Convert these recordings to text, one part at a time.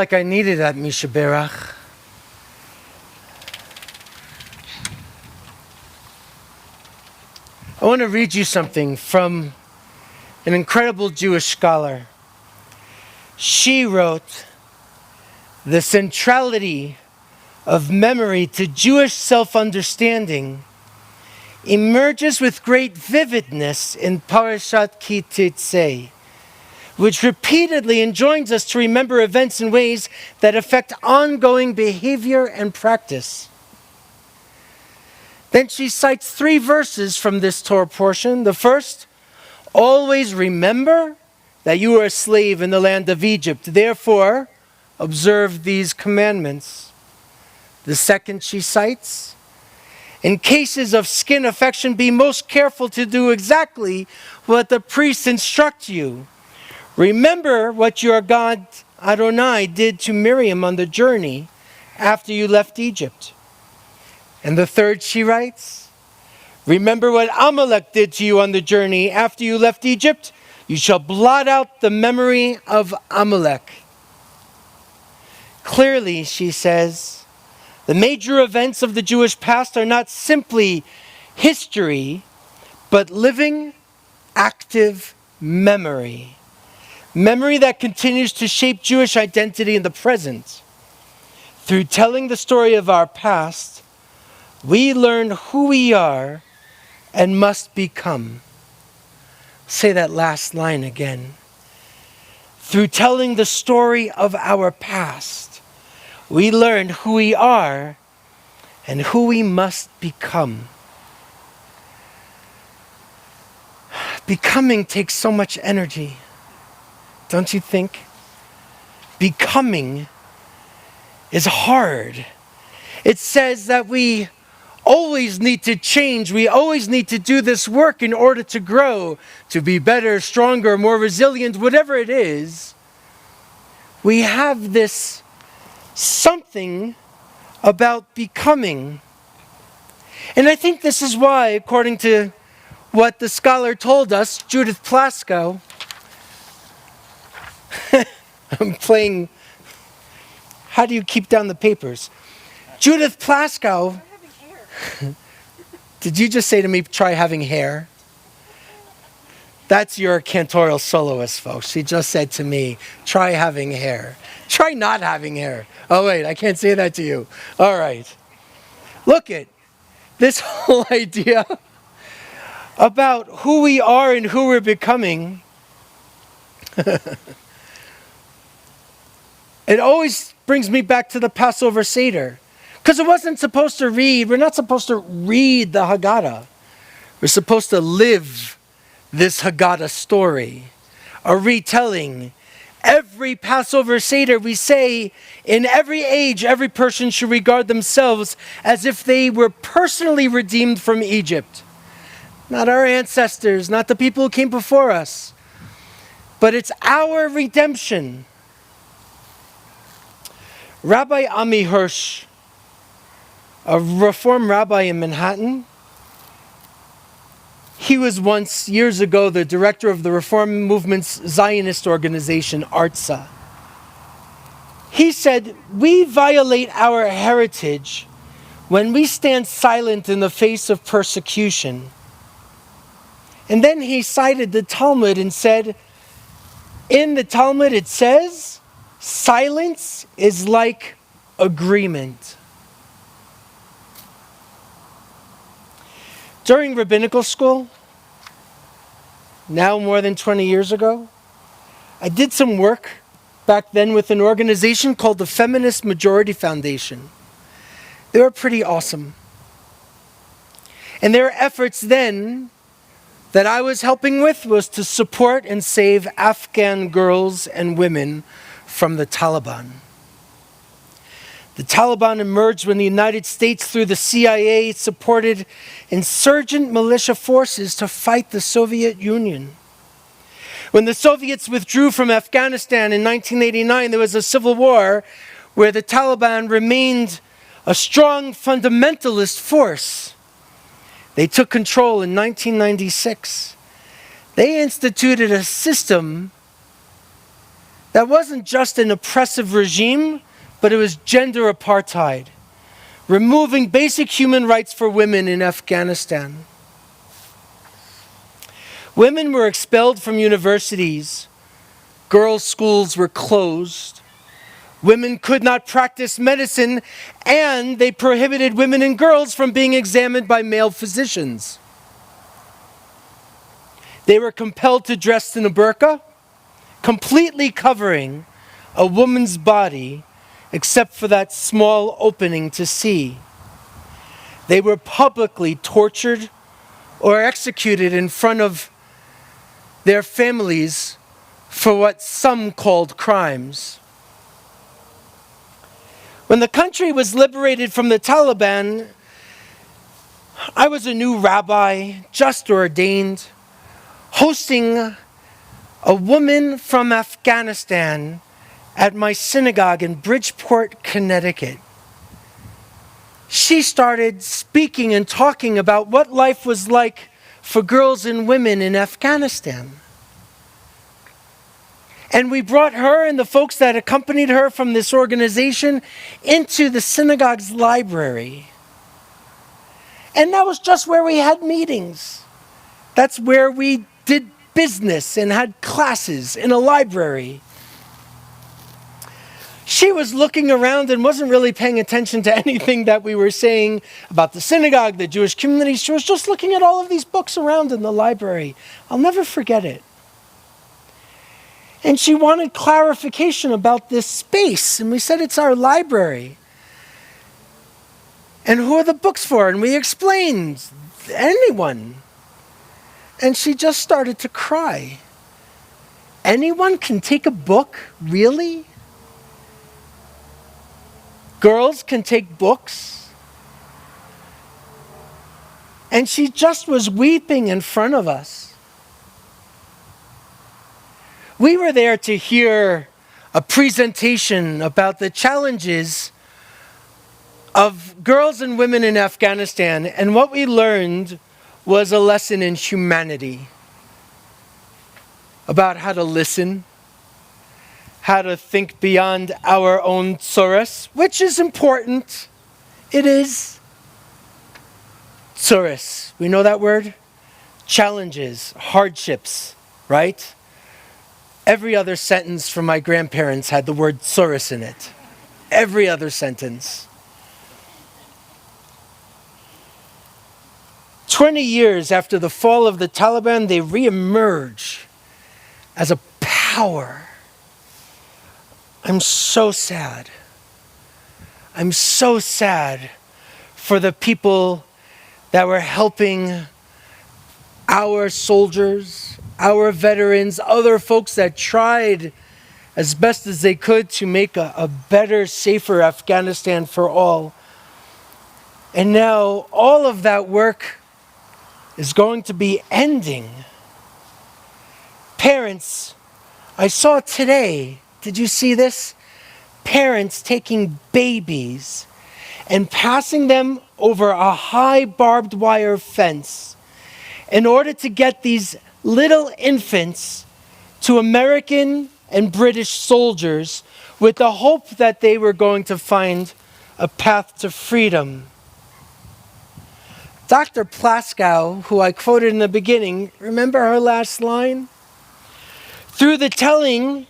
Like I needed that, Misha Berach. I want to read you something from an incredible Jewish scholar. She wrote, "The centrality of memory to Jewish self-understanding emerges with great vividness in Parashat Ki Tetzei, which repeatedly enjoins us to remember events in ways that affect ongoing behavior and practice." Then she cites 3 verses from this Torah portion. The first, "Always remember that you were a slave in the land of Egypt. Therefore, observe these commandments." The second she cites, "In cases of skin affection, be most careful to do exactly what the priests instruct you. Remember what your God Adonai did to Miriam on the journey after you left Egypt." And the third she writes, "Remember what Amalek did to you on the journey after you left Egypt. You shall blot out the memory of Amalek." Clearly, she says, the major events of the Jewish past are not simply history, but living, active memory. Memory that continues to shape Jewish identity in the present. Through telling the story of our past, we learn who we are and must become. Say that last line again. Through telling the story of our past, we learn who we are and who we must become. Becoming takes so much energy, don't you think? Becoming is hard. It says that we always need to change. We always need to do this work in order to grow, to be better, stronger, more resilient, whatever it is. We have this something about becoming. And I think this is why, according to what the scholar told us, Judith Plaskow, I'm playing, how do you keep down the papers? Judith Plaskow, did you just say to me, try having hair? That's your cantorial soloist, folks. She just said to me, try having hair. Try not having hair. Oh, wait, I can't say that to you. All right. Look at this whole idea about who we are and who we're becoming. It always brings me back to the Passover Seder. Because we're not supposed to read the Haggadah. We're supposed to live this Haggadah story, a retelling. Every Passover Seder we say, in every age, every person should regard themselves as if they were personally redeemed from Egypt. Not our ancestors, not the people who came before us, but it's our redemption. Rabbi Ami Hirsch, a Reform rabbi in Manhattan, he was once, years ago, the director of the Reform Movement's Zionist organization, ARTSA. He said, "We violate our heritage when we stand silent in the face of persecution." And then he cited the Talmud and said, in the Talmud it says, silence is like agreement. During rabbinical school, now more than 20 years ago, I did some work back then with an organization called the Feminist Majority Foundation. They were pretty awesome. And their efforts then that I was helping with was to support and save Afghan girls and women from the Taliban. The Taliban emerged when the United States, through the CIA, supported insurgent militia forces to fight the Soviet Union. When the Soviets withdrew from Afghanistan in 1989, there was a civil war where the Taliban remained a strong fundamentalist force. They took control in 1996. They instituted a system That wasn't just an oppressive regime, but it was gender apartheid, removing basic human rights for women in Afghanistan. Women were expelled from universities. Girls' schools were closed. Women could not practice medicine, and they prohibited women and girls from being examined by male physicians. They were compelled to dress in a burqa, completely covering a woman's body except for that small opening to see. They were publicly tortured or executed in front of their families for what some called crimes. When the country was liberated from the Taliban, I was a new rabbi, just ordained, hosting a woman from Afghanistan at my synagogue in Bridgeport, Connecticut. She started speaking and talking about what life was like for girls and women in Afghanistan. And we brought her and the folks that accompanied her from this organization into the synagogue's library. And that was just where we had meetings. That's where we did business and had classes in a library. She was looking around and wasn't really paying attention to anything that we were saying about the synagogue, the Jewish community. She was just looking at all of these books around in the library. I'll never forget it. And she wanted clarification about this space. And we said, it's our library. And who are the books for? And we explained, anyone. And she just started to cry. Anyone can take a book? Really? Girls can take books? And she just was weeping in front of us. We were there to hear a presentation about the challenges of girls and women in Afghanistan, and what we learned was a lesson in humanity, about how to listen, how to think beyond our own tsuris, which is important. It is. Tsuris, we know that word? Challenges, hardships, right? Every other sentence from my grandparents had the word tsuris in it. Every other sentence. 20 years after the fall of the Taliban, they reemerge as a power. I'm so sad. I'm so sad for the people that were helping our soldiers, our veterans, other folks that tried as best as they could to make a better, safer Afghanistan for all. And now all of that work is going to be ending. Parents, I saw today, did you see this? Parents taking babies and passing them over a high barbed wire fence in order to get these little infants to American and British soldiers with the hope that they were going to find a path to freedom. Dr. Plaskow, who I quoted in the beginning, remember her last line? Through the telling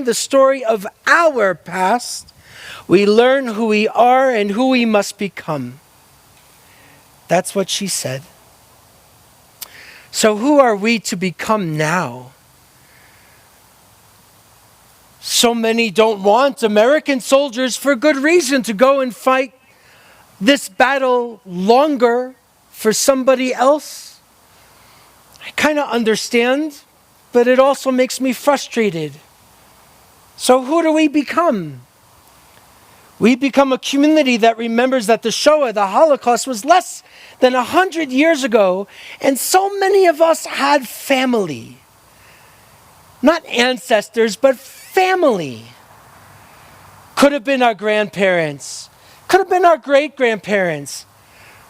the story of our past, we learn who we are and who we must become. That's what she said. So who are we to become now? So many don't want American soldiers for good reason to go and fight this battle longer for somebody else. I kind of understand, but it also makes me frustrated. So who do we become? We become a community that remembers that the Shoah, the Holocaust, was less than 100 years ago, and so many of us had family. Not ancestors, but family. Could have been our grandparents. Could have been our great-grandparents.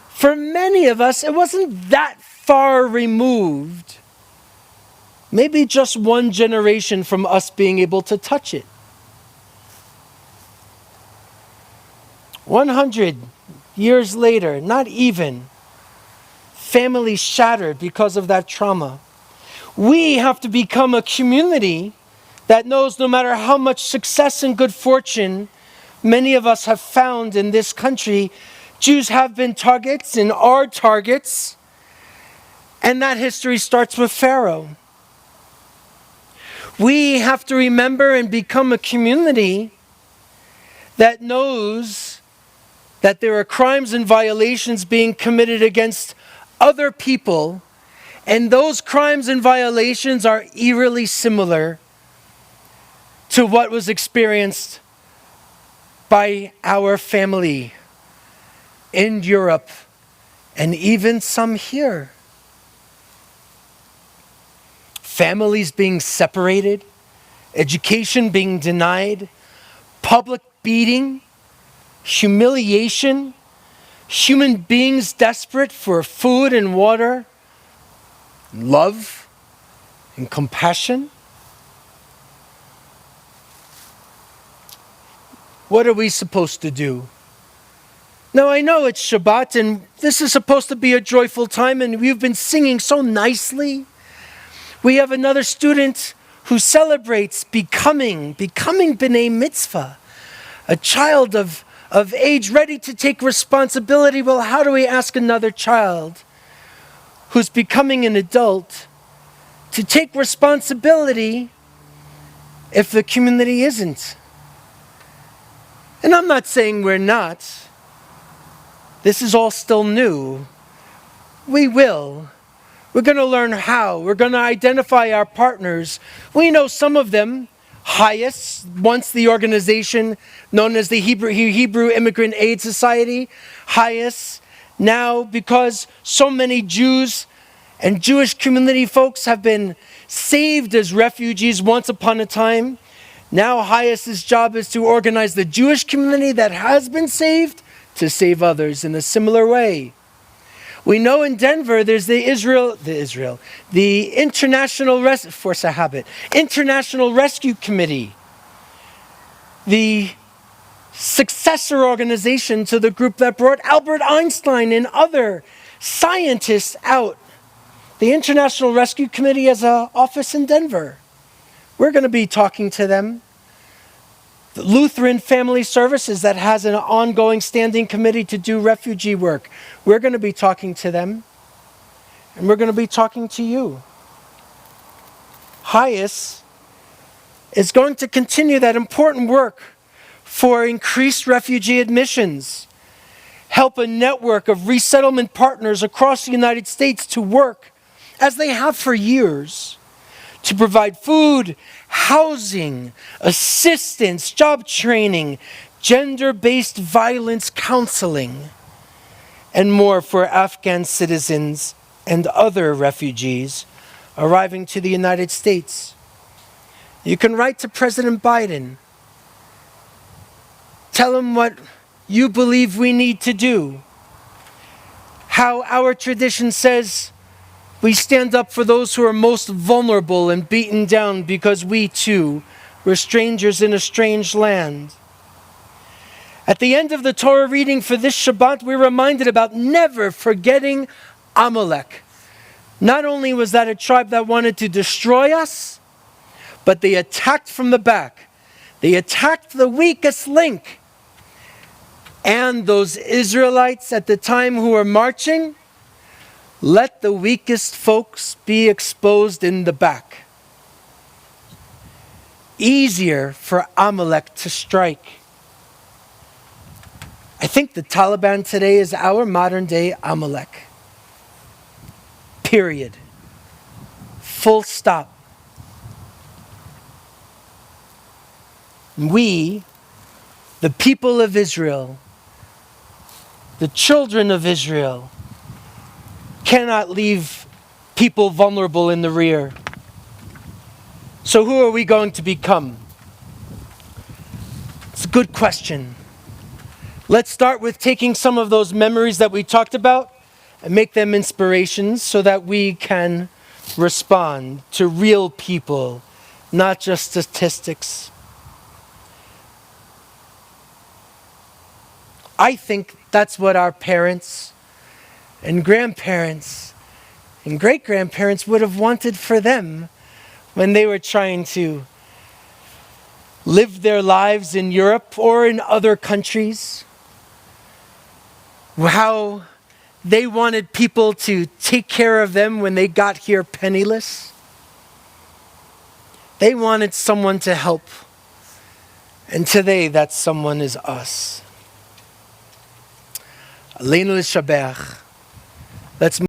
For many of us, it wasn't that far removed. Maybe just one generation from us being able to touch it. 100 years later, not even, families shattered because of that trauma. We have to become a community that knows no matter how much success and good fortune many of us have found in this country, Jews have been targets and are targets, and that history starts with Pharaoh. We have to remember and become a community that knows that there are crimes and violations being committed against other people, and those crimes and violations are eerily similar to what was experienced by our family in Europe and even some here. Families being separated, education being denied, public beating, humiliation, human beings desperate for food and water, love and compassion. What are we supposed to do? Now, I know it's Shabbat, and this is supposed to be a joyful time, and we've been singing so nicely. We have another student who celebrates becoming B'nai Mitzvah, a child of age ready to take responsibility. Well, how do we ask another child who's becoming an adult to take responsibility if the community isn't? And I'm not saying we're not. This is all still new. We will. We're going to learn how. We're going to identify our partners. We know some of them. HIAS, once the organization known as the Hebrew Immigrant Aid Society. HIAS, now because so many Jews and Jewish community folks have been saved as refugees once upon a time. Now HIAS's job is to organize the Jewish community that has been saved to save others in a similar way. We know in Denver there's the International Rescue Committee, the successor organization to the group that brought Albert Einstein and other scientists out. The International Rescue Committee has an office in Denver. We're going to be talking to them. The Lutheran Family Services that has an ongoing standing committee to do refugee work. We're going to be talking to them. And we're going to be talking to you. HIAS is going to continue that important work for increased refugee admissions. Help a network of resettlement partners across the United States to work, as they have for years, to provide food, housing, assistance, job training, gender-based violence counseling, and more for Afghan citizens and other refugees arriving to the United States. You can write to President Biden. Tell him what you believe we need to do. How our tradition says we stand up for those who are most vulnerable and beaten down because we too were strangers in a strange land. At the end of the Torah reading for this Shabbat, we're reminded about never forgetting Amalek. Not only was that a tribe that wanted to destroy us, but they attacked from the back. They attacked the weakest link. And those Israelites at the time who were marching, let the weakest folks be exposed in the back. Easier for Amalek to strike. I think the Taliban today is our modern day Amalek. Period. Full stop. We, the people of Israel, the children of Israel, cannot leave people vulnerable in the rear. So who are we going to become? It's a good question. Let's start with taking some of those memories that we talked about and make them inspirations so that we can respond to real people, not just statistics. I think that's what our parents and grandparents and great-grandparents would have wanted for them when they were trying to live their lives in Europe or in other countries. How they wanted people to take care of them when they got here penniless. They wanted someone to help. And today that someone is us. Aleinu l'shabach. Let's